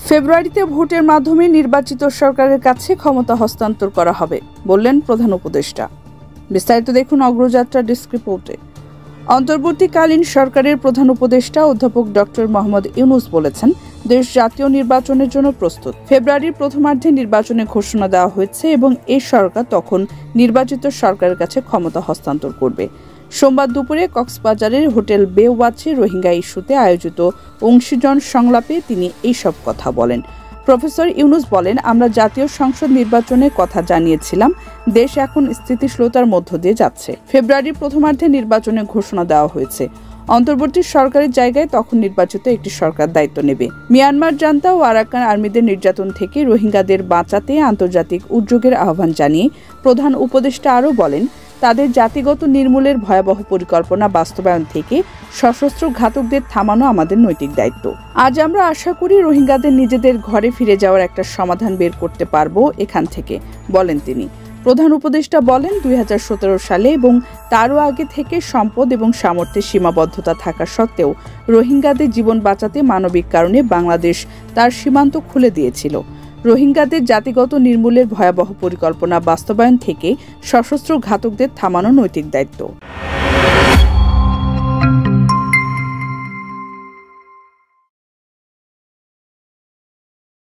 ফেব্রুয়ারিতে ভোটের মাধ্যমে নির্বাচিত সরকারের কাছে ক্ষমতা হস্তান্তর করা হবে, বললেন প্রধান উপদেষ্টা। বিস্তারিত দেখুন অগ্রযাত্রা ডেস্ক রিপোর্টে। অন্তর্বর্তীকালীন সরকারের প্রধান উপদেষ্টা অধ্যাপক ডক্টর মোহাম্মদ ইউনূস বলেছেন, দেশ জাতীয় নির্বাচনের জন্য প্রস্তুত। ফেব্রুয়ারির প্রথমার্ধে নির্বাচনের ঘোষণা দেওয়া হয়েছে এবং এই সরকার তখন নির্বাচিত সরকারের কাছে ক্ষমতা হস্তান্তর করবে। সোমবার দুপুরে কক্সবাজারের হোটেল বেওয়াচে রোহিঙ্গা ইস্যুতে আয়োজিত অংশীজন সংলাপে তিনি এইসব কথা বলেন। প্রফেসর ইউনূস বলেন, আমরা জাতীয় সংসদ নির্বাচনের কথা জানিয়েছিলাম। দেশ এখন স্থিতিশীলতার মধ্য দিয়ে যাচ্ছে। ফেব্রুয়ারির প্রথমার্ধে নির্বাচনের ঘোষণা দেওয়া হয়েছে। অন্তর্বর্তী সরকারের জায়গায় তখন নির্বাচিত একটি সরকার দায়িত্ব নেবে। মিয়ানমার জান্তা ও আরাকান আর্মিদের নির্যাতন থেকে রোহিঙ্গাদের বাঁচাতে আন্তর্জাতিক উদ্যোগের আহ্বান জানিয়ে প্রধান উপদেষ্টা আরও বলেন, তাদের জাতিগত নির্মূলের ভয়াবহ পরিকল্পনা বাস্তবায়ন থেকে সশস্ত্র ঘাতকদের থামানো আমাদের নৈতিক দায়িত্ব। আজ আমরা আশা করি রোহিঙ্গাদের নিজেদের ঘরে ফিরে যাওয়ার একটা সমাধান বের করতে পারবো এখান থেকে, বলেন তিনি। প্রধান উপদেষ্টা বলেন, 2017 সালে এবং তারও আগে থেকে সম্পদ এবং সামর্থ্যের সীমাবদ্ধতা থাকা সত্ত্বেও রোহিঙ্গাদের জীবন বাঁচাতে মানবিক কারণে বাংলাদেশ তার সীমান্ত খুলে দিয়েছিল। রোহিঙ্গাদের জাতিগত নির্মূলের ভয়াবহ পরিকল্পনা বাস্তবায়ন থেকে সশস্ত্র ঘাতকদের থামানো নৈতিক দায়িত্ব।